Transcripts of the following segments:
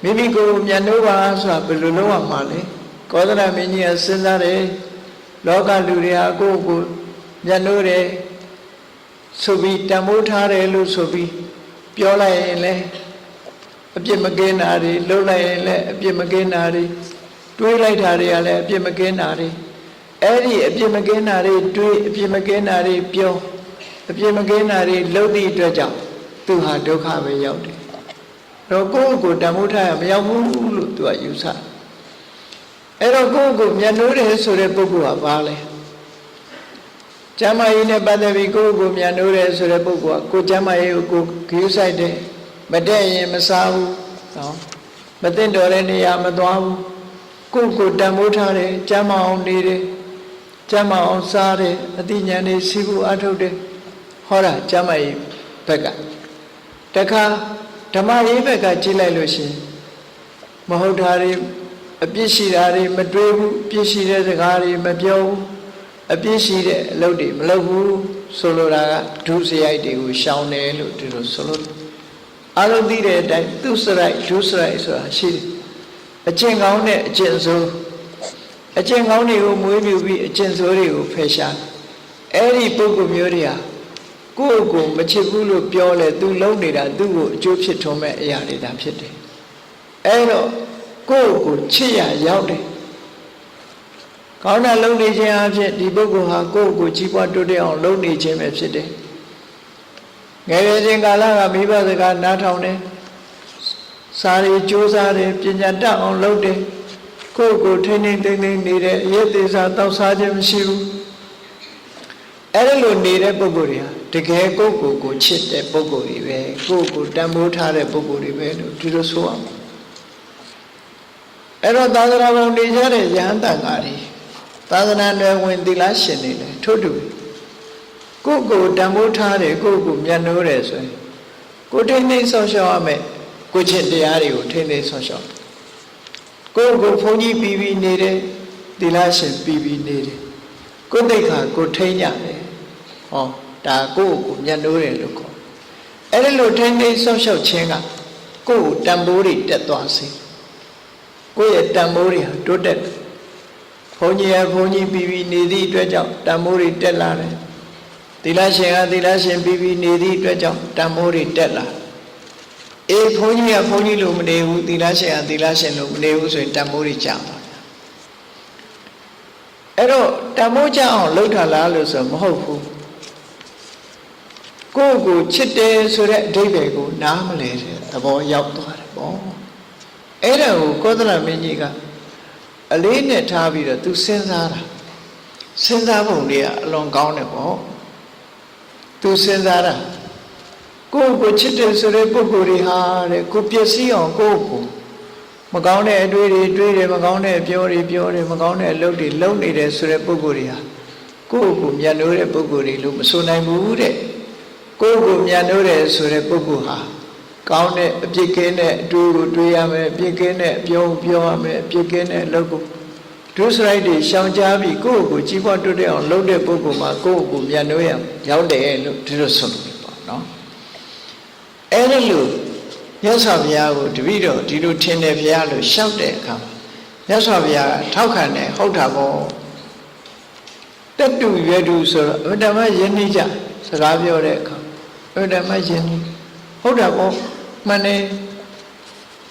မိမိကိုမြတ်နိုးပါဆိုတာဘယ်လိုလုပ်ရမှာလဲကောသလမင်းကြီးကစဉ်းစားတယ်လောကလူတွေဟာကိုယ့်ကိုမြတ်နိုးတယ်ဆိုပြီးတန်ဖိုးထားတယ်လို့ဆိုပြီးပြောလိုက်ရင်လည်းအပြစ်မကင်းတာတွေလှုပ်လိုက်ရင်လည်းအပြစ်မကင်းတာတွေတွေးလိုက်တာတွေကလည်းအပြစ်မကင်းတာတွေအဲ့ဒီအပြစ်မကင်းတာတွေတွေးအပြစ်မကင်းတာတွေပြောအပြစ်မကင်းတာတွေလှုပ်သည့်အတွက်ကြောင့်သူဟာဒုက္ခပဲရောက်တယ်တော့ကိုယ့်ကိုတန်ဖိုးထားရမရောက်ဘူးလို့သူကယူဆအဲ့တော့ကိုယ့်ကိုမြတ်နိုးတယ်ဆိုတဲ့ပုဂ္ဂိုလ်ကဘာလဲကျမ်းမာရေးနဲ့ပတ်သက်ပြီးကိုယ့်ကိုမြတ်နိုးတယ်ဆိုတဲ့ပုဂ္ဂိုလ်ကကိုယ်ကျမ်းမာရေးကိုဂရုစိုက်တယ်မတက်ရင်မစားဘူးနော်မသိတော်တဲ့နေရာမသွားဘူးကိုယ့်ကိုတန်ဖိုးထားတယ်ကျမ်းမာအောင်နေတယ်ကျမ်းမာအောင်စားတယ်အသိဉာဏ်တွေစီးပူအထုတ်တယ်ဟောတာကျမ်းမာရေးဘက်ကတခါဓမ္မရေးဘက်ကကြည့်လိုက်လို့ရှိရင်မဟုတ်တာတွေအပြစ်ရှိတာတွေမတွေးဘူးအပြစ်ရှိတဲ့စကားတွေမပြောဘူးအပြစ်ရှိတဲ့အလုပ်တွေမလုပ်ဘူးဆိုလိုတာကဒုစရိုက်တွေကိုရှောင်တယ်လို့ဒီလိုဆိုလို့အလုံးသိတဲ့အတိုင်းသူစရိုက်ဒုစရိုက်ဆိုတာရှိတယ်အကျင့်ကောင်းတဲ့အကျင့်ဆိုးအကျင့်ကောင်းတွေကိုမွေးမြူပြီးအကျင့်ဆိုးတွေကိုဖယ်ရှားအဲ့ဒီပုဂ္ဂိုလ်မျိုးတွေဟာကိုယ့်ကိုမချစ်ဘူးလို့ပြောလဲသူလုံးနေတာသူ့ကိုအကျိုးဖြစ်ထွန်းမဲ့အရာတွေဒါဖြစ်တယ်အဲ့တော့ကိုယ့်ကိုချစ်ရရောက်တယ်ကောင်းတာလုပ်နေခြင်းအဖြစ်ဒီပုဂ္ဂိုလ်ဟာကိုယ့်ကိုကြီးပွားတိုးတက်အောင်လုပ်နေခြင်းပဲဖြစ်တယ်ငယ်ရွယ်ခြင်းကာလကမိဘစကားနားထောင်တယ်စာရေးကြိုးစားတယ်ပညာတတ်အောင်လုပ်တယ်ကိုယ့်ကိုထိန်းထိန်းသိမ်းသိမ်းနေတယ်အရေးသေးစားတောက်စားခြင်းမရှိဘူးအဲ့လိုနေတဲ့ပုဂ္ဂိုလ်တွေဟာတကယ်ကိုယ့်ကိုချစ်တဲ့ပုဂ္ဂိုလ်တွေပဲကိုယ့်ကိုတန်ဖိုးထားတဲ့ပုဂ္ဂိုလ်တွေပဲလို့ဒီလိုဆိုအောင်အဲ့တော့သာသနာ့ဘုံနေကြတဲ့ယဟန်တန်ဃာတွေသာသနာ့နယ်ဝင်သီလရှင်တွေလည်းထို့တူကိုယ့်ကိုတန်ဖိုးထားတယ်ကိုယ့်ကိုမြတ်နိုးတယ်ဆိုရင်ကိုထိမ့်သိမ့်ဆောက်ရှောက်ရမယ်ကိုချစ်တရားတွေကိုထိမ့်သိမ့်ဆောက်ရှောက်ကိုယ့်ကိုဘုန်းကြီးပြီးပြီးနေတယ်သီလရှင်ပြီးပြီးနေတယ်ကိုယ်သိက္ခာကိုထိမ့်ရတယ်ဟောဒါကိုယ့်ကိုမြတ်နိုးတယ်လို့ခေါ်အဲ့ဒီလိုထိမ့်သိမ့်ဆောက်ရှောက်ခြင်းကကိုယ့်ကိုတန်ဖိုးတွေတက်သွားစေကိုယ့်ရဲ့တန်ဖိုးတွေဟာတိုးတက်တယ်ဘုန်းကြီးကဘုန်းကြီးပြီးပြီးနေသည့်အတွက်ကြောင့်တန်ဖိုးတွေတက်လာတယ်သီလရှင်ကသီလရှင်ပြီးပြီးနေသည့်အတွက်ကြောင့်တန်ဖိုးတွေတက်လာအေးဘုန်းကြီးကဘုန်းကြီးလိုမနေဘူးသီလရှင်ကသီလရှင်လိုမနေဘူးဆိုရင်တန်ဖိုးတွေကျသွားတယ်အဲ့တော့တန်ဖိုးကျအောင်လှုပ်ထားလားလို့ဆိုမဟုတ်ဘူးကိုယ့်ကိုချစ်တယ်ဆိုတဲ့အဓိပ္ပာယ်ကိုနားမလဲတဲ့သဘောရောက်သွားတယ်ပေါ့အဲ့ဒါကိုကောသလမင်းကြီးကအလေးနဲ့ထားပြီးတော့သူစဉ်းစားတာစဉ်းစားပုံတွေကအလွန်ကောင်းတယ်ပေါ့သူစဉ်းစားတာကိုယ့်ကိုချစ်တယ်ဆိုတဲ့ပုဂ္ဂိုလ်တွေဟာတဲ့ကိုပျက်စီးအောင်ကိုယ့်ကိုမကောင်းတဲ့အတွေ့တွေတွေးတယ်မကောင်းတဲ့အပြောတွေပြောတယ်မကောင်းတဲ့အလုပ်တွေလုပ်နေတယ်ဆိုတဲ့ပုဂ္ဂိုလ်တွေဟာကိုယ့်ကိုမြတ်နိုးတဲ့ပုဂ္ဂိုလ်တွေလို့မဆိုနိုင်ဘူးတဲ့ကိုယ့်ကိုမြတ်နိုးတယ်ဆိုတဲ့ပုဂ္ဂိုလ်ဟာကောင်းတဲ့အပြစ်ကင်းတဲ့အတွေ့ကိုတွေ့ရမယ်အပြစ်ကင်းတဲ့အပြောပြောရမယ်အပြစ်ကင်းတဲ့အလုပ်ကိုဒုစရိုက်တွေရှောင်ကြားပြီးကိုယ့်ကိုကြီးပွားတိုးတက်အောင်လုပ်တဲ့ပုဂ္ဂိုလ်မှာကိုယ့်ကိုမြတ်နိုးရရောက်တယ်လို့ဒီလိုဆိုလို့ပေါ့နော်အဲ့ဒီလိုမြတ်စွာဘုရားကိုတပည့်တော်ဒီလိုထင်တယ်ဘုရားလို့ရှောက်တဲ့အခါမှာမြတ်စွာဘုရားထောက်ခံတယ်ဟုတ်တာပေါ့တက်တူရွယ်တူဆိုတော့အတ္တမယဉ်နှိကြစကားပြောတဲ့အခါအတ္တမယဉ်နှိဟုတ်တာပေါ့မှန်တယ်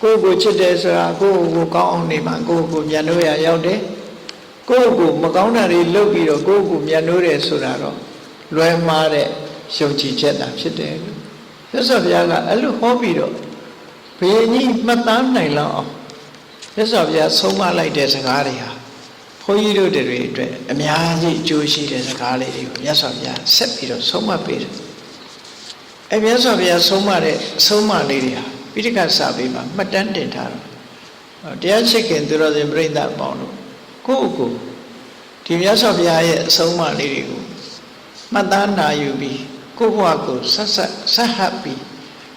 ကိုယ့်ကိုချစ်တယ်ဆိုတာကိုယ့်ကိုကောင်းအောင်နေမှာကိုယ့်ကိုမြတ်နိုးရရောက်တယ်ကိုယ့်ကိုမကောင်းတာတွေလုပ်ပြီးတော့ကိုယ့်ကိုမြတ်နိုးတယ်ဆိုတာတော့လွယ်မှားတဲ့ယုံကြည်ချက်တာဖြစ်တယ်လို့မြတ်စွာဘုရားကအဲ့လိုဟောပြီးတော့ဘယ်နည်းမှတ်သားနိုင်လောက်အောင်မြတ်စွာဘုရားဆုံးမလိုက်တဲ့စကားတွေဟာဘုန်းကြီးတို့တွေအတွက်အများကြီးအကျိုးရှိတဲ့စကားလေးတွေကိုမြတ်စွာဘုရားဆက်ပြီးတော့ဆုံးမပေးတယ်အဲ့မြတ်စွာဘုရားဆုံးမတဲ့အဆုံးအမလေးတွေဟာပိဋကစာပေမှာမှတ်တမ်းတင်ထားတော့တရားချစ်ခင်သူတော်စင်ပြိဿပေါင်းတို့ကိုယ့်ကိုဒီမြတ်စွာဘုရားရဲ့အဆုံးအမလေးတွေကိုမှတ်သားနာယူပြီးကိုယ့်ဘဝကိုဆက်ဟပ်ပြီး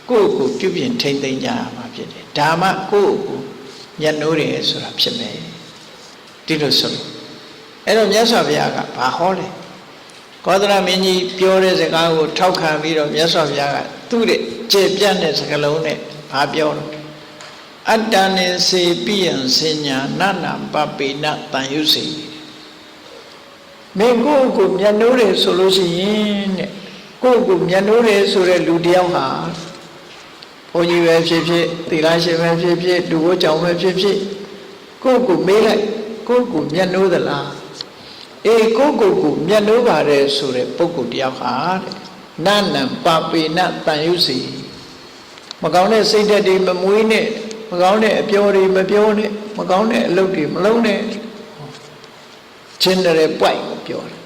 ကိုယ့်ကိုပြုပြင်ထိမ့်သိမ်းကြရမှာဖြစ်တယ်ဒါမှကိုယ့်ကိုညှက်နိုးတယ်ဆိုတာဖြစ်မယ်ဒီလိုဆိုအဲ့တော့မြတ်စွာဘုရားကဘာဟောလဲကောသလမင်းကြီးပြောတဲ့စကားကိုထောက်ခံပြီးတော့မြတ်စွာဘုရားကသူ့ရဲ့ကျေပြတ်တဲ့စကားလုံးနဲ့ဘာပြောလို့ အတ္တနေစေပိယံစညာနနာပပေနတန်ယုစေမင်းကိုယ့်ကိုမျက်နှိုးတယ်ဆိုလို့ရှိရင်တဲ့ကိုယ့်ကိုမျက်နှိုးတယ်ဆိုတဲ့လူတယောက်ဟာဘုန်းကြီးပဲဖြစ်ဖြစ်သီလရှင်ပဲဖြစ်ဖြစ်လူဝတ်ကြောင့်ပဲဖြစ်ဖြစ်ကိုယ့်ကိုမေးလိုက်ကိုယ့်ကိုမျက်နှိုးသလားအေးကိုယ့်ကိုမျက်နှိုးပါတယ်ဆိုတဲ့ပုဂ္ဂိုလ်တယောက်ဟာတဲ့နနံပပေနတန်ယုစီမကောင်းတဲ့စိတ်ဓာတ်တွေမမွေးနဲ့မကောင်းတဲ့အပြောတွေမပြောနဲ့မကောင်းတဲ့အလုပ်တွေမလုပ်နဲ့ချင်းတဲ့ပွိုက်ကိုပြောတယ်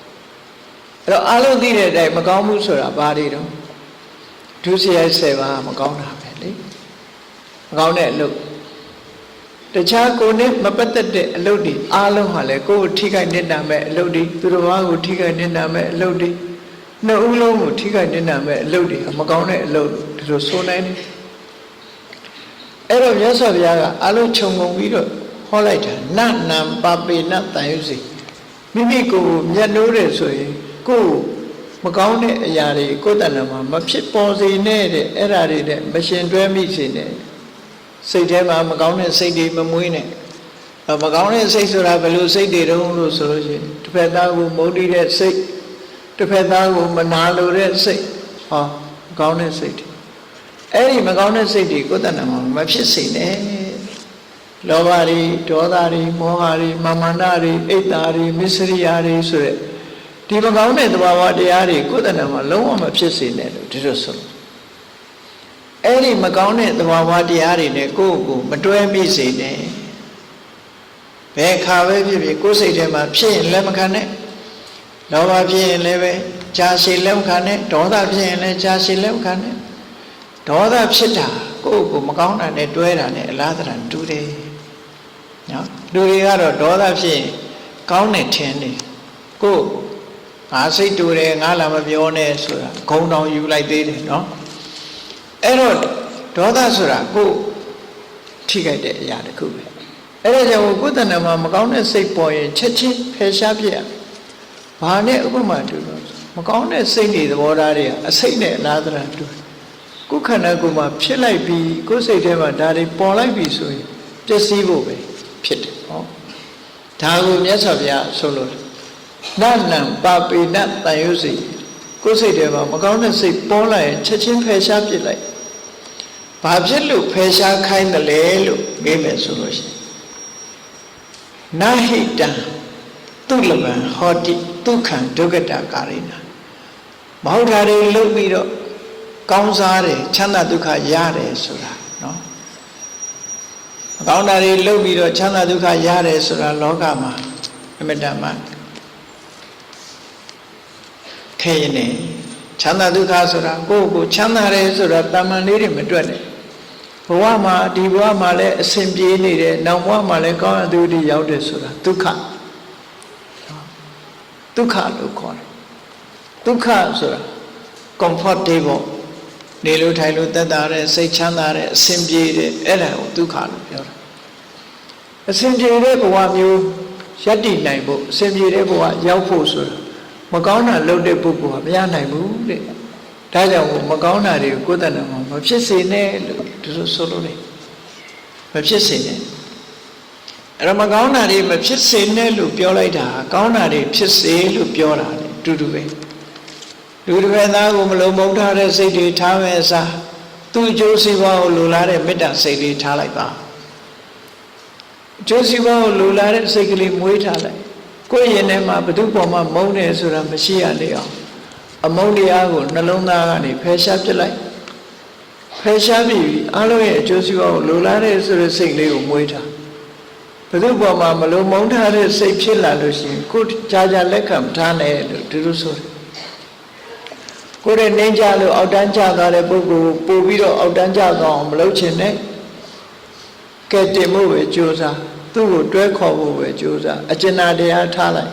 အဲ့တော့အလုံးသိတဲ့အတိုင်းမကောင်းဘူးဆိုတာဘာတွေတော့ဒုစရိုက်7ပါးမကောင်းတာပဲလေမကောင်းတဲ့အလုပ်တခြားကိုယ်နဲ့မပတ်သက်တဲ့အလုပ်တွေအားလုံးဟာလေကိုယ်ကိုထိခိုက်နေတာမဲ့အလုပ်တွေသူတစ်ပါးကိုထိခိုက်နေတာမဲ့အလုပ်တွေနှစ်ဦးလုံးကိုထိခိုက်နေတာမဲ့အလုပ်တွေမကောင်းတဲ့အလုပ်ဒီလိုဆိုနိုင်တယ်အဲ့တော့မြတ်စွာဘုရားကအလုံးခြုံငုံပြီးတော့ဟောလိုက်တာနနံပပေနတန်ယုစီမိမိကိုယ်မျက်နှိုးတယ်ဆိုရင်ကိုယ်မကောင်းတဲ့အရာတွေကိုယ်တဏ္ဍာမှာမဖြစ်ပေါ်စေနဲ့တဲ့အဲ့ဓာတွေနဲ့မရှင်တွဲမိစေနဲ့စိတ်ထဲမှာမကောင်းတဲ့စိတ်တွေမမွေးနဲ့မကောင်းတဲ့စိတ်ဆိုတာဘယ်လိုစိတ်တွေတုံးလို့ဆိုလို့ရှိရင်တစ်ဖက်သားကိုမုန်းတီးတဲ့စိတ်တစ်ဖက်သားကိုမနာလိုတဲ့စိတ်ဟောမကောင်းတဲ့စိတ်တွေအဲ့ဒီမကောင်းတဲ့စိတ်တွေကိုယ်တဏ္ဍာမှာမဖြစ်စေနဲ့လောဘတွေဒေါသတွေမောဟတွေမာမန္တတွေအိတ်တာတွေမစ္စရိယာတွေဆိုတဲ့ဒီမကောင်းတဲ့သဘာဝတရားတွေကိုယ်တဏ္ဍာမှာလုံးဝမဖြစ်စေနဲ့လို့ဒီလိုဆိုအဲ့ဒီမကောင်းတဲ့သဘာဝတရားတွေနဲ့ကိုယ့်ကိုမတွဲမိစေနဲ့ဘယ်ခါပဲဖြစ်ဖြစ်ကိုယ်စိတ်ထဲမှာဖြစ်ရင်လက်မခံနဲ့လောဘဖြစ်ရင်လည်းပဲကြာရှည်လက်မခံနဲ့ဒေါသဖြစ်ရင်လည်းကြာရှည်လက်မခံနဲ့ဒေါသဖြစ်တာကိုယ့်ကိုမကောင်းတာနဲ့တွဲတာနဲ့အလားတန်တူတယ်နော်လူတွေကတော့ဒေါသဖြစ်ရင်ကောင်းတယ်ထင်တယ်ကိုယ့်ငါစိတ်တူတယ်ငါလာမပြောနဲ့ဆိုတာဂုံတောင်ယူလိုက်သေးတယ်နော်အဲ့တော့ဒေါသဆိုတာကိုယ်ထိခိုက်တဲ့အရာတစ်ခုပဲအဲ့ဒါကြောင့်ကိုယ်တဏ္ဍာမှာမကောင်းတဲ့စိတ်ပေါ်ရင်ချက်ချင်းဖယ်ရှားပြရဘာနဲ့ဥပမာတူလို့မကောင်းတဲ့စိတ်တွေသဘောထားတွေကအစိတ်နဲ့အလားတန်တူကိုယ်ခန္ဓာကိုယ်မှာဖြစ်လိုက်ပြီးကိုယ်စိတ်ထဲမှာဒါတွေပေါ်လိုက်ပြီးဆိုရင်ပျက်စီးဖို့ပဲဖြစ်တယ်ဟောဒါကိုမြတ်စွာဘုရားဆိုလို့နနံပပေနတန်ယုစီကိုယ်စိတ်ထဲမှာမကောင်းတဲ့စိတ်ပေါ်လာရင်ချက်ချင်းဖယ်ရှားပြစ်လိုက်ဘာဖြစ်လို့ဖယ်ရှားခိုင်းတယ်လဲလို့မေးမယ်ဆိုလို့ရှိရင်နာဟိတံသူလဗံဟောတိဒုက္ခံဒုက္ကတကာရိနာမဟုတ်တာတွေလုပ်ပြီးတော့ကောင်းစားတယ်ချမ်းသာဒုက္ခရတယ်ဆိုတာနော်မကောင်းတာတွေလုပ်ပြီးတော့ချမ်းသာဒုက္ခရတယ်ဆိုတာလောကမှာအမြဲတမ်းခဲရင်နေချမ်းသာဒုက္ခဆိုတာကိုယ့်ကိုချမ်းသာတယ်ဆိုတာတာမန်လေးတွေမတွက်နဲ့ဘဝမှာဒီဘဝမှာလည်းအစဉ်ပြေးနေတယ်နောက်ဘဝမှာလည်းကောင်းရသူတွေရောက်တယ်ဆိုတာဒုက္ခဒုက္ခလို့ခေါ်တယ်ဒုက္ခဆိုတာ comfortable နေလို့ထိုင်လို့သက်သာတဲ့စိတ်ချမ်းသာတဲ့အစဉ်ပြေးတဲ့အဲ့ဒါကိုဒုက္ခလို့ပြောတာအစဉ်ပြေတဲ့ဘဝမျိုးယက်တည်နိုင်ဖို့အစဉ်ပြေတဲ့ဘဝရောက်ဖို့ဆိုတာမကောင်းတာလုပ်တဲ့ပုဂ္ဂိုလ်ကမရနိုင်ဘူးတဲ့ဒါကြောင့်မကောင်းတာတွေကိုယ်တဏ္ဍာမှာမဖြစ်စေနဲ့လို့ဒီလိုဆိုလို့လေမဖြစ်စေနဲ့အဲ့တော့မကောင်းတာတွေမဖြစ်စေနဲ့လို့ပြောလိုက်တာကောင်းတာတွေဖြစ်စေလို့ပြောတာလေအတူတူပဲလူတစ်ဖက်သားကိုမလုံးမုန်းထားတဲ့စိတ်တွေထားမဲ့အစားသူ့အကျိုးစီးပွားကိုလိုလားတဲ့မေတ္တာစိတ်လေးထားလိုက်ပါအကျိုးစီးပွားကိုလိုလားတဲ့စိတ်ကလေးမွေးထားလိုက်ကိုယ့်ရင်ထဲမှာဘု து ပေါ်မှာမုန်းတယ်ဆိုတာမရှိရလေအောင်အမုန်းတရားကိုနှလုံးသားကနေဖယ်ရှားပြစ်လိုက်ဖယ်ရှားပြီးအားလုံးရဲ့အကျိုးစီးပွားကိုလိုလားတဲ့ဆိုတဲ့စိတ်လေးကိုမွေးထားဘု து ပေါ်မှာမလုံးမုန်းထားတဲ့စိတ်ဖြစ်လာလို့ရှိရင်ကိုယ်ကြာကြာလက်ခံထားတယ်လို့ဒီလိုဆိုတယ်ကိုယ်ရဲ့နှင်းကြလို့အောက်တန်းကျသွားတဲ့ပုဂ္ဂိုလ်ပို့ပြီးတော့အောက်တန်းကျသွားအောင်မလုပ်ချင်နဲ့ကဲတင်ဖို့ပဲကြိုးစားသူ့ကိုတွဲခေါ်ဖို့ပဲကြိုးစားအကျဉ်းတရားထားလိုက်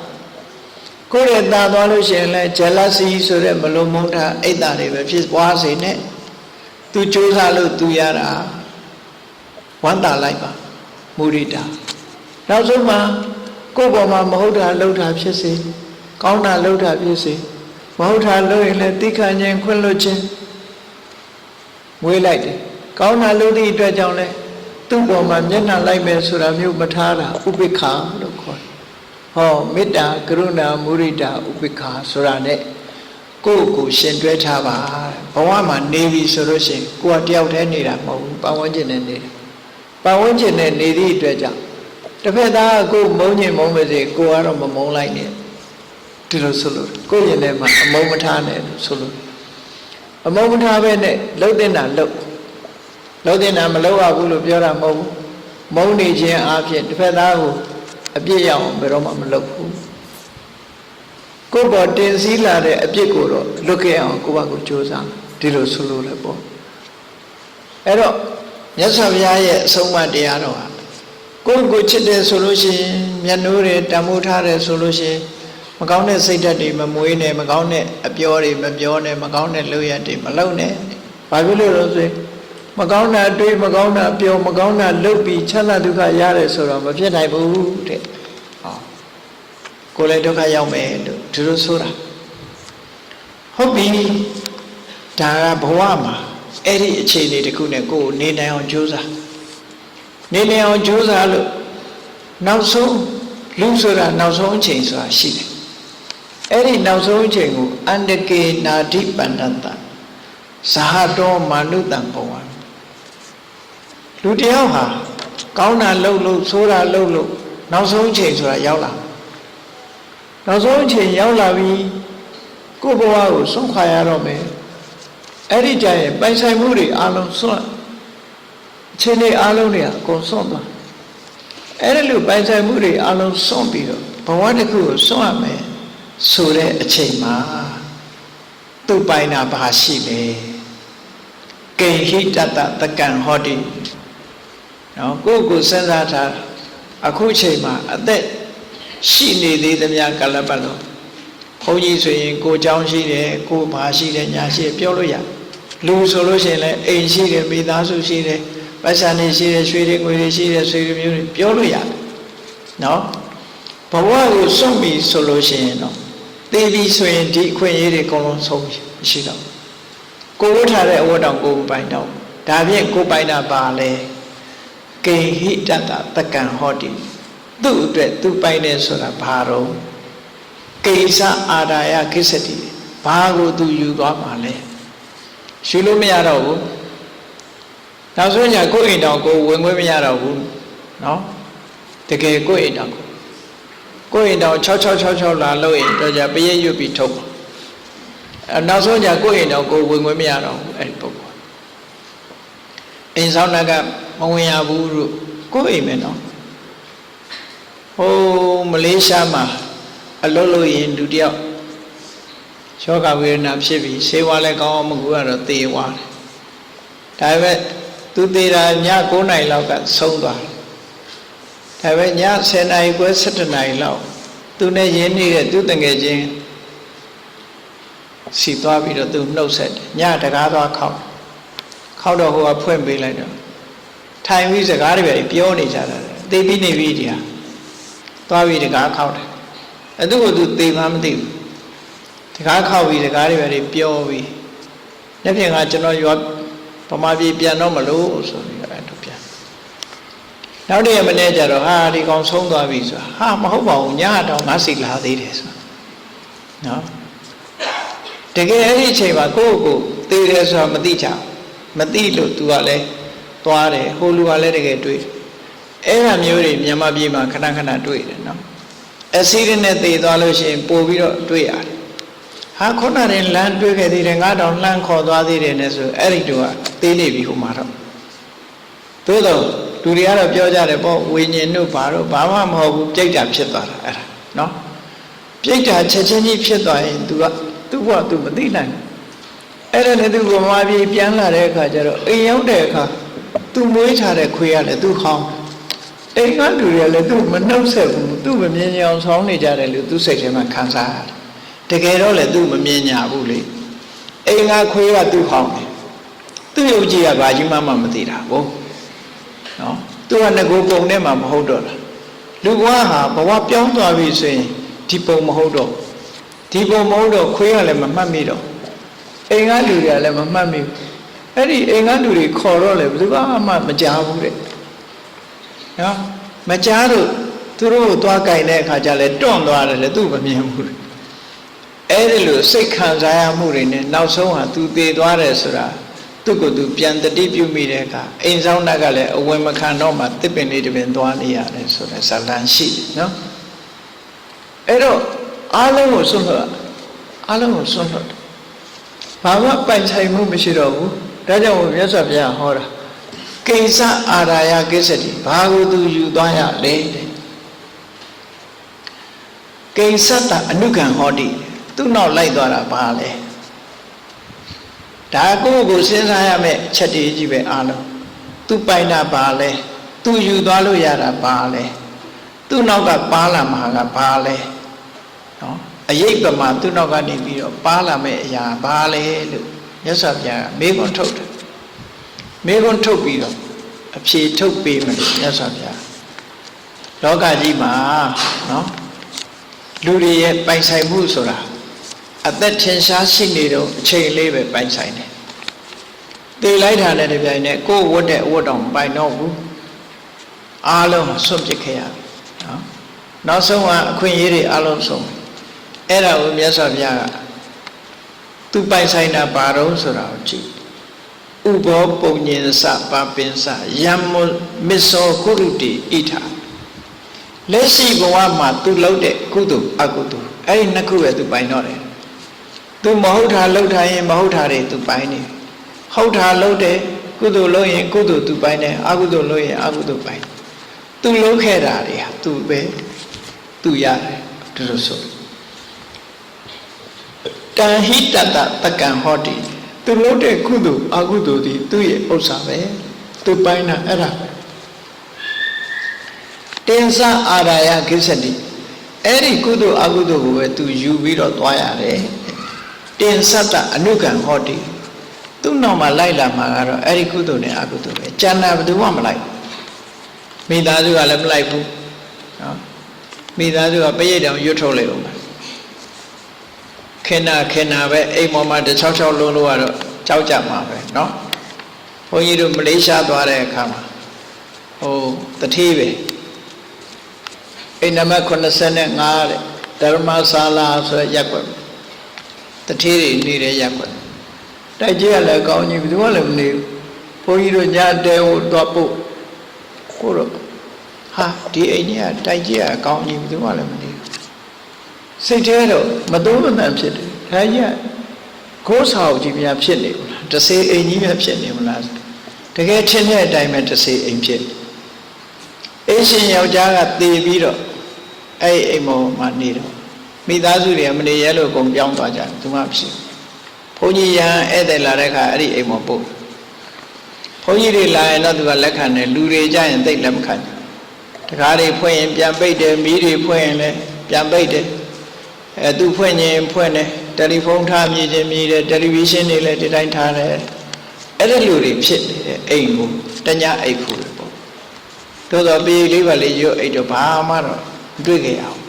ကိုယ်ရဲ့တာသွားလို့ရှိရင်လည်း jealousy ဆိုတဲ့မလုံးမုန်းထားအိတ်တာတွေပဲဖြစ်ပွားစေနဲ့သူကြိုးစားလို့သူရတာဝမ်းသာလိုက်ပါမုဒိတာနောက်ဆုံးမှာကိုယ့်ဘောမှာမဟုတ်တာလှုပ်တာဖြစ်စေကောင်းတာလှုပ်တာဖြစ်စေမဟုတ်တာလှုပ်ရင်လည်းသိခံခြင်းခွင့်လွှတ်ခြင်းငွေလိုက်တယ်ကောင်းတာလှုပ်သည့်အတွက်ကြောင့်လည်း သူ့ပေါ်မှာမျက်နှာလိုက်မယ်ဆိုတာမျိုးမထားတာဥပိ္ပခာလို့ခေါ်တယ်ဟောမေတ္တာကရုဏာမုဒိတာဥပိ္ပခာဆိုတာ ਨੇ ကိုယ့်ကိုရှင်တွဲထားပါဘဝမှာနေပြီဆိုလို့ရှိရင်ကိုယ်ကတယောက်တည်းနေတာမဟုတ်ဘူးပတ်ဝန်းကျင်နဲ့နေတယ်ပတ်ဝန်းကျင်နဲ့နေသည့်အတွက်ကြောင့်တစ်ဖက်သားကကိုယ်မုန်းညင်မုန်းပါစေကိုယ်ကတော့မမုန်းလိုက်နဲ့ဒီလိုဆိုလို့ကိုယ့်ရင်ထဲမှာအမုန်းမထားနဲ့လို့ဆိုလို့အမုန်းမထားပဲနဲ့လှုပ်တဲ့နာလှုပ်တဲ့နာမလှုပ်ရဘူးလို့ပြောတာမဟုတ်ဘူးမုန်းနေခြင်းအပြင်တစ်ဖက်သားကိုအပြစ်ရောက်အောင်ဘယ်တော့မှမလုပ်ဘူးကိုယ်ပေါ်တင်စည်းလာတဲ့အပြစ်ကိုတော့လွတ်ခဲ့အောင်ကိုယ့်ဘာကိုကြိုးစားဒီလိုဆိုလို့လည်းပေါ့အဲ့တော့မြတ်စွာဘုရားရဲ့အဆုံးအမတရားတော်ဟာကိုယ့်ကိုချစ်တယ်ဆိုလို့ရှိရင်မျက်နှိုးတယ်တန်ဖိုးထားတယ်ဆိုလို့ရှိရင်မကောင်းတဲ့စိတ်ဓာတ်တွေမမွေးနဲ့မကောင်းတဲ့အပြောတွေမပြောနဲ့မကောင်းတဲ့လုပ်ရတွေမလုပ်နဲ့ဘာဖြစ်လို့လဲဆိုရင်မကောင်းတာတွေးမကောင်းတာပြောမကောင်းတာလုပ်ပြီးချမ်းသာဒုက္ခရတယ်ဆိုတော့မဖြစ်နိုင်ဘူးတဲ့ဟောကိုယ်လည်းဒုက္ခရောက်မယ်လို့ဒီလိုဆိုတာဟုတ်ပြီဒါကဘဝမှာအဲ့ဒီအခြေအနေတစ်ခုနဲ့ကိုယ်နေနိုင်အောင်ကြိုးစားနေနိုင်အောင်ကြိုးစားလို့နောက်ဆုံးလူဆိုတာနောက်ဆုံးအချိန်ဆိုတာရှိတယ်အဲ့ဒီနောက်ဆုံးအချိန်ကိုအန္တကေနာတိပန္နတ္တဇဟတောမာနုတံဘဝလူတယောက်ဟာကောင်းတာလုပ်လို့ဆိုးတာလုပ်လို့နောက်ဆုံးအချိန်ဆိုတာရောက်လာနောက်ဆုံးအချိန်ရောက်လာပြီကိုယ့်ဘဝကိုဆုံးခွာရတော့မယ်အဲ့ဒီကြရင်ပိုင်ဆိုင်မှုတွေအလုံးစွန့်ခြေနေအလုံးတွေအကုန်စွန့်သွားအဲ့ဒီလိုပိုင်ဆိုင်မှုတွေအလုံးစွန့်ပြီးတော့ဘဝတစ်ခုကိုစွန့်ရမယ်ဆိုတဲ့အချိန်မှာသူ့ပိုင်တာဘာရှိလဲကိဟိတတတကံဟောတိနော်ကိုယ့်ကိုစဉ်းစားထားအခုချိန်မှာအသက်ရှိနေသေးသမျှကာလပတ်လုံးဘုန်းကြီးဆိုရင်ကိုเจ้าရှိတယ်ကိုဘာရှိတယ်ညာရှိပြောလို့ရလူဆိုလို့ရှိရင်လည်းအိမ်ရှိတယ်မိသားစုရှိတယ်ပတ်စံနေရှိတယ်ရွှေတွေငွေတွေရှိတယ်ဆွေတွေမျိုးတွေပြောလို့ရတယ်နော်ဘဝကိုစွန့်ပြီးဆိုလို့ရှိရင်တော့သိပြီဆိုရင်ဒီအခွင့်အရေးတွေအကုန်လုံးဆုံးရှိတော့ကိုဝတ်ထားတဲ့အဝတ်တောင်ကိုပိုင်တော့ဒါဖြင့်ကိုပိုင်တာပါလေကိဟိတတတကံဟောတိသူ့အတွက်သူပိုင်တယ်ဆိုတာဘာတော့ကိစ္စအာဒါယကိစ္စတိဘာကိုသူယူသွားမှာလဲယူလို့မရတော့ဘူးနောက်ဆုံးညာကိုယ့်အိမ်တော်ကိုဝင်ခွင့်မရတော့ဘူးနော်တကယ်ကိုယ့်အိမ်တော်ကိုယ့်အိမ်တော်6666လာလို့ရင်တော့ကြပရိတ်ရွတ်ပြီးထုတ်နောက်ဆုံးညာကိုယ့်အိမ်တော်ကိုဝင်ခွင့်မရတော့ဘူးအဲ့ဒီပုဂ္ဂိုလ်အိမ်ဆောင်ကမဝင်ရဘူးလို့ကိုယ့်အိမ်မယ်နော်ဟိုမလေးရှားမှာအလုပ်လုပ်ရင်လူတယောက်ယောဂဝေဒနာဖြစ်ပြီးဆေးဝါးလည်းကောင်းအောင်မကူရတော့သေသွားတယ်ဒါပေမဲ့သူသေတာည9နာရီလောက်ကဆုံးသွားတယ်ဒါပေမဲ့ည10နာရီခွဲ17နာရီလောက်သူနဲ့ရင်းနေတဲ့သူတငယ်ချင်းစီသွားပြီးတော့သူနှုတ်ဆက်တယ်ညတကားသွားခောက်တော့ဟိုကဖွင့်ပေးလိုက်တော့ထိုင်ပြီးစကားတွေပဲပြောနေကြတာသေပြီးနေပြီဒီဟာသွားပြီးတကားခောက်တယ်အဲ့သူ့ကိုသူသေမှမသိဘူးတကားခောက်ပြီးတကားတွေပဲပြောပြီးနေ့ပြင်ကကျွန်တော်ရွာဗမာပြည်ပြန်တော့မလို့ဆိုပြီးအဲ့တော့ပြန်နောက်တည့်ရမနေ့ကျတော့ဟာဒီကောင်ဆုံးသွားပြီဆိုတာဟာမဟုတ်ပါဘူးညတော့ငါစီလာသေးတယ်ဆိုနော်တကယ်အဲ့ဒီအချိန်မှာကိုယ့်ကိုသေတယ်ဆိုတာမသိချင်မသိလို့ तू ကလည်းသွားတယ်ဟိုလူကလည်းတကယ်တွေ့အဲ့ဒါမျိုးတွေမြန်မာပြည်မှာခဏခဏတွေ့တယ်နော်အဆီးရနဲ့သေသွားလို့ရှိရင်ပို့ပြီးတော့တွေ့ရတယ်ဟာခုနကလမ်းတွေ့ခဲ့သေးတယ်ငါတော့လှမ်းခေါ်သွားသေးတယ်နဲ့ဆိုအဲ့ဒီတော့သေးနေပြီဟိုမှာတော့သို့တော့လူတွေကတော့ပြောကြတယ်ပေါ့ဝိညာဉ်တို့ဘာလို့ဘာမှမဟုတ်ဘူးပြိတ္တာဖြစ်သွားတာအဲ့ဒါနော်ပြိတ္တာချက်ချင်းကြီးဖြစ်သွားရင် तू ကသူ့ဘဝ तू မသိနိုင်အဲ့ဒါနဲ့ तू ဗမာပြည်ပြန်လာတဲ့အခါကျတော့အိမ်ရောက်တဲ့အခါ तू မွေးထားတဲ့ခွေးကလည်း तू ဟောင်းအိမ်ကလူတွေကလည်း तू မနှုတ်ဆက်ဘူး तू မမြင်အောင်ဆောင်းနေကြတယ်လို့ तू စိတ်ထဲမှာခံစားရတယ်တကယ်တော့လည်း तू မမြင်ညာဘူးလေအိမ်ကခွေးက तू ဟောင်းတယ်သူ့ယုတ်ကြီးကဘာကြီးမှမသိတာဘူးနော် तू ကငကိုပုံနဲ့မှမဟုတ်တော့လားလူဘဝဟာဘဝပြောင်းသွားပြီဆိုရင်ဒီပုံမဟုတ်တော့ဒီပုံမဟုတ်တော့ခွေးကလည်းမမှတ်မိတော့အိမ်ကလူတွေကလည်းမမှတ်မိဘူးအဲ့ဒီအိမ်ကလူတွေခေါ်တော့လေဘယ်သူမှမကြားဘူးတဲ့ နော်မကြားလို့သူတို့ကိုသွားကြိုင်တဲ့အခါကျလဲတွန့်သွားတယ်လေသူ့မမြင်ဘူးအဲ့ဒီလိုစိတ်ခံစားရမှုတွေနဲ့နောက်ဆုံးဟာသူသေသွားတယ်ဆိုတာသူ့ကိုယ်သူပြန်တတိပြုမိတဲ့အခါအိမ်ဆောင်ကလည်းအဝင်မခံတော့မှတစ်ပင်လေးတစ်ပင်သွားနေရတယ်ဆိုတဲ့ဇာလံရှိတယ်နော်အဲ့တော့အားလုံးကိုဆွတ်လွတ်အားလုံးကိုဆွတ်လွတ်ဘာမှပိုင်ဆိုင်မှုမရှိတော့ဘူးဒါကြောင့်မြတ်စွာဘုရားဟောတာကိစ္စအာရာယကိစ္စတိဘာကိုသူယူသွားရလဲတဲ့ကိစ္စတအနုခံဟောတိသူ့နောက်လိုက်သွားတာဘာလဲဒါကိုယ့်ကိုစဉ်းစားရမယ့်ချက်တည်းကြီးပဲအားလုံးသူပိုင်တာဘာလဲသူယူသွားလို့ရတာဘာလဲသူ့နောက်ကပါလာမှာကဘာလဲနော်အရေးပမာသူ့နောက်ကနေပြီးတော့ပါလာမယ့်အရာဘာလဲလို့မြတ်စွာဘုရားမေးခွန်းထုတ်တယ်မေးခွန်းထုတ်ပြီးတော့အဖြေထုတ်ပေးမယ်မြတ်စွာဘုရားလောကကြီးမှာနော်လူတွေရဲ့ပိုင်ဆိုင်မှုဆိုတာအသက်ထင်ရှားရှိနေတော့အချိန်လေးပဲပိုင်ဆိုင်တယ်။သေလိုက်တာနဲ့တပြိုင်နက်ကိုယ်ဝတ်တဲ့အဝတ်တော်ပိုင်တော့ဘူး။အားလုံးဆွန့်ပစ်ခဲ့ရပြီ။နော်။နောက်ဆုံးကအခွင့်အရေးတွေအားလုံးဆုံး။အဲ့ဒါကိုမြတ်စွာဘုရားကသူပိုင်ဆိုင်တာဘာတော့ဆိုတာကိုကြည့်။ဥဘောပုံညင်စပါပင်စယံမစ္စောကုရုတိဣထာလက်ရှိဘဝမှာသူလုပ်တဲ့ကုသိုလ်အကုသိုလ်အဲ့ဒီနှစ်ခုပဲသူပိုင်တော့တယ်သူမဟုတ်တာလုပ်ထားရင်မဟုတ်တာတွေသူပိုင်နေဟုတ်တာလုပ်တယ်ကုသိုလ်လုပ်ရင်ကုသိုလ်သူပိုင်တယ်အကုသိုလ်လုပ်ရင်အကုသိုလ်ပိုင်သူလုပ်ခဲ့တာတွေဟာသူပဲသူရတယ်ဒီလိုဆိုကံဟိတတတကံဟောတိသူလုပ်တဲ့ကုသိုလ်အကုသိုလ်ဒီသူ့ရဲ့ဥစ္စာပဲသူပိုင်တာအဲ့ဒါပဲတင်္စအာရာယကိစ္စတိအဲ့ဒီကုသိုလ်အကုသိုလ်ကိုပဲသူယူပြီးတော့သွားရတယ်တင်္စတအနုကံဟောတိသူ့နောက်မှာလိုက်လာမှာကတော့အဲ့ဒီကုသိုလ်နဲ့အကုသိုလ်ပဲကျန်တာဘယ်သူမှမလိုက်မိသားစုကလည်းမလိုက်ဘူးနော်မိသားစုကပရိတ်တောင်ရွတ်ထုတ်လိုက်အောင်ခင်နာပဲအိမ်ပေါ်မှာတစ်ချောက်ချောက်လုံးလို့ကတော့ကြောက်ကြမှာပဲနော်ဘုန်းကြီးတို့မလေးရှားသွားတဲ့အခါမှာဟိုတတိပဲအိမ်နံပါတ်85တဲ့ဓမ္မဆာလာဆိုရက်ွက်တတိတွေနေတဲ့ရက်ွက်တိုက်ကြီးကလည်းကောင်းကြီးဘယ်သူမှလည်းမနေဘူးဘုန်းကြီးတို့ညတဲဟိုတော့ပို့ကိုတော့ဟာဒီအိမ်ကြီးကတိုက်ကြီးကကောင်းကြီးဘယ်သူမှလည်းမနေဘူးစိတ်ထဲတော့မသုံးမသန့်ဖြစ်တယ်ဒါကြီးကခိုးဆောင်ကြီးများဖြစ်နေဘူးလားတစေအိမ်ကြီးများဖြစ်နေမလားတကယ်ထင်တဲ့အတိုင်းပဲတစေအိမ်ဖြစ်အိမ်ရှင်ယောက်ျားကတည်ပြီးတော့အဲ့အိမ်ပေါ်မှာနေတော့မိသားစုတွေကမနေရဲလို့အကုန်ပြောင်းသွားကြတယ်သူမှဖြစ်ဘုန်းကြီးရဟန်းဧည့်သည်လာတဲ့အခါအဲ့ဒီအိမ်ပေါ်ပို့ဘုန်းကြီးတွေလာရင်တော့သူကလက်ခံတယ်လူတွေကြရင်သိလက်မခံဘူးတကားတွေဖွင့်ရင်ပြန်ပိတ်တယ်မီးတွေဖွင့်ရင်လည်းပြန်ပိတ်တယ်သူဖွင့်ရင်ဖွင့်တယ်တယ်လီဖုန်းထားမြည်ခြင်းမြည်တယ်တယ်လီဗီရှင်းတွေလည်းဒီတိုင်းထားတယ်အဲ့ဒီလူတွေဖြစ်နေတဲ့အိမ်ကိုတညအိတ်ဖို့ပေါ့သို့တော့ပြေးလေးပါလေးရွတ်အိတ်တော့ဘာမှတော့တွေ့ကြရအောင်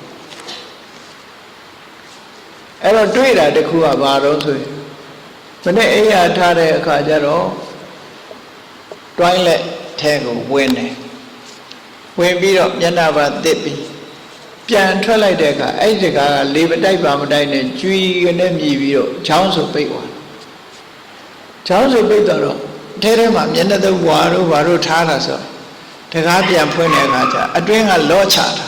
အဲ့တော့တွေ့တာတခုကဘာတော့ဆိုရင်မနေ့အိယာထားတဲ့အခါကျတော့တွိုင်းလက်ထဲကိုဝင်တယ်ဝင်ပြီးတော့မျက်နှာပါတစ်ပြီးပြန်ထွက်လိုက်တဲ့အခါအဲ့ဒီကလေမတိုက်ပါမတိုက်နဲ့ကျွီကနေမြည်ပြီးတော့ချောင်းစုပိတ်သွားချောင်းစုပိတ်တော့ထဲမှာမျက်နှာသုံးဝါတို့ဘာတို့ထားတာဆိုတကားပြန်ဖွင့်တဲ့အခါကျအတွင်းကလော့ချတာ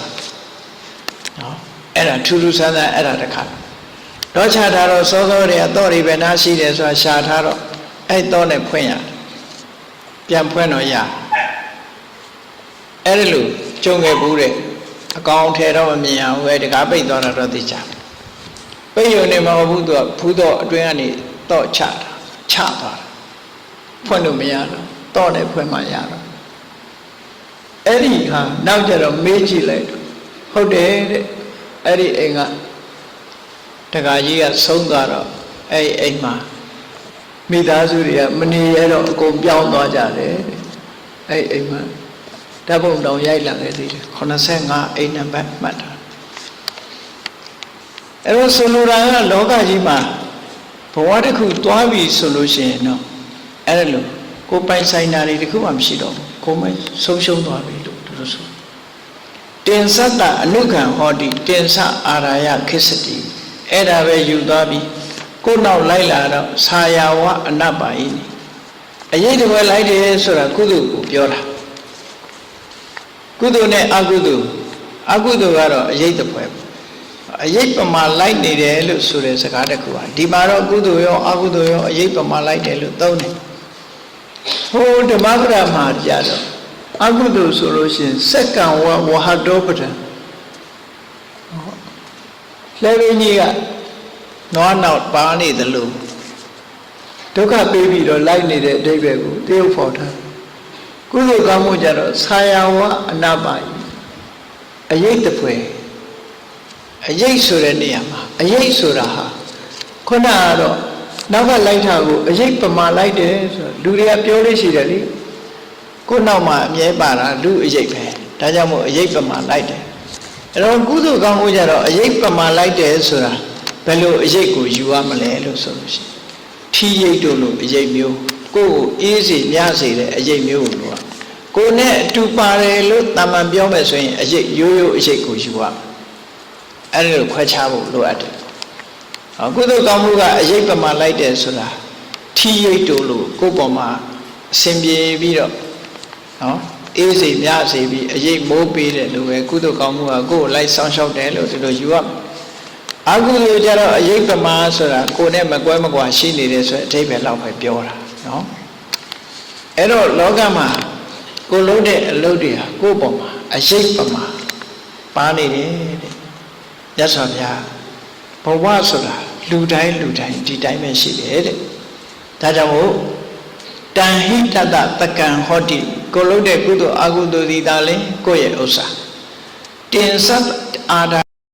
နော်အဲ့ဒါထူးထူးဆန်းဆန်းအဲ့ဒါတခါလော့ချတာတော့စောစောတွေအတော့တွေပဲနားရှိတယ်ဆိုတာရှာထားတော့အဲ့တော့နဲ့ဖွင့်ရတယ်ပြန်ဖွင့်တော့ရအဲ့ဒီလိုကြုံခဲ့ဘူးတဲ့အကောင်ထဲတော့မမြင်အောင်ပဲတကားပိတ်သွားတာတော့သိချပိတ်ရုံနဲ့မဟုတ်ဘူးသူကဖူးတော့အတွင်းကနေတော့ချတာချသွားတာဖွင့်လို့မရတော့နဲ့ဖွင့်မှရတော့အဲ့ဒီဟာနောက်ကြတော့မေးကြည့်လိုက်ဟုတ်တယ်တဲ့အဲ့ဒီအိမ်ကတခါကြီးကဆုံးသွားတော့အဲ့ဒီအိမ်မှာမိသားစုတွေကမနေရတော့အကုန်ပြောင်းသွားကြတယ်အဲ့ဒီအိမ်မှာဓာတ်ပုံတောင်ရိုက်လာခဲ့သေးတယ်85အိမ်နံပါတ်မှတ်တာအဲ့တော့ဆိုလိုတာကလောကကြီးမှာဘဝတစ်ခုသွားပြီဆိုလို့ရှိရင်တော့အဲ့လိုကိုပိုင်ဆိုင်တာတွေတခုမှမရှိတော့ဘူးကိုယ်မဆုံးရှုံးသွားပြီလို့ လို့ဆိုတင်စတ္တအနုခံဟောတိတင်စအာရာယခိစ္စတိအဲ့ဒါပဲယူသွားပြီးကိုယ်နောက်လိုက်လာတော့ဆာယာဝအနပ္ပါယိနိအရေးတပွဲလိုက်တယ်ဆိုတာကုသိုလ်ကိုပြောတာကုသိုလ်နဲ့အကုသိုလ်ကတော့အရေးတပွဲအရေးပမာလိုက်နေတယ်လို့ဆိုတဲ့စကားတစ်ခုပါဒီမှာတော့ကုသိုလ်ရောအကုသိုလ်ရောအရေးပမာလိုက်တယ်လို့သုံးတယ်ဟိုဓမ္မပဒမှာကြတော့အကုသိုလ်ဆိုလို့ရှိရင်စက္ကံဝဝဟတောပဒံလဲဘင်းကြီးကနွားနောက်ပါနေတယ်လို့ဒုက္ခပေးပြီးတော့လိုက်နေတဲ့အဓိပ္ပာယ်ကိုတရုပ်ဖော်ထားကုသိုလ်ကောင်းမှုကြတော့ဆာယာဝအနပ္ပါယိအရေးတပွဲအရေးဆိုတဲ့နေရာမှာအရေးဆိုတာဟာခုနကတော့နောက်ကလိုက်တာကိုအရေးပမာလိုက်တယ်ဆိုတော့လူတွေကပြောလို့ရှိတယ်လေကိုယ်နောက်မှာအမြဲပါတာလူအရေးပဲဒါကြောင့်မို့အရေးပမာလိုက်တယ်အဲ့တော့ကုသိုလ်ကောင်းမှုကြတော့အရေးပမာလိုက်တယ်ဆိုတာဘယ်လိုအရေးကိုယူရမလဲလို့ဆိုလို့ရှိရင်ထီးရိတ်တို့လိုအရေးမျိုးကိုယ်ကိုအေးစေမြစေတဲ့အရေးမျိုးကိုလို့ကိုယ်နဲ့အတူပါတယ်လို့တာမန်ပြောမယ်ဆိုရင်အရေးရိုးရိုးအရေးကိုယူရအဲ့ဒါကိုခွဲခြားဖို့လိုအပ်တယ်ကုသိုလ်ကောင်းမှုကအရေးပမာလိုက်တယ်ဆိုတာထီးရိတ်တို့လိုကိုယ်ပေါ်မှာအစဉ်ပြေပြီးတော့နော်အေးစေမြစေပြီးအရေးမိုးပေးတယ်လို့ပဲကုသိုလ်ကောင်းမှုကကိုယ်ကိုလိုက်ဆောင်ရှောက်တယ်လို့ဒီလိုယူရမယ်အကုသိုလ်ကြတော့အရေးပမာဆိုတာကိုယ်နဲ့မကွဲမကွာရှိနေတယ်ဆိုတဲ့အဓိပ္ပာယ်လောက်ပဲပြောတာနော်အဲ့တော့လောကမှာကိုယ်လုပ်တဲ့အလုပ်တွေဟာကိုယ့်ပေါ်မှာအရေးပမာပါနေတယ်တဲ့ရသော်ဗျာဘဝဆိုတာလူတိုင်းဒီတိုင်းပဲရှိတယ်တဲ့ဒါကြောင့်မို့တန်ဟိတတတကံဟောတိကိုယ်လုပ်တဲ့ကုသိုလ်အကုသိုလ်ဒီသာလဲကိုယ့်ရဲ့ဥစ္စာတင်စတ်အာ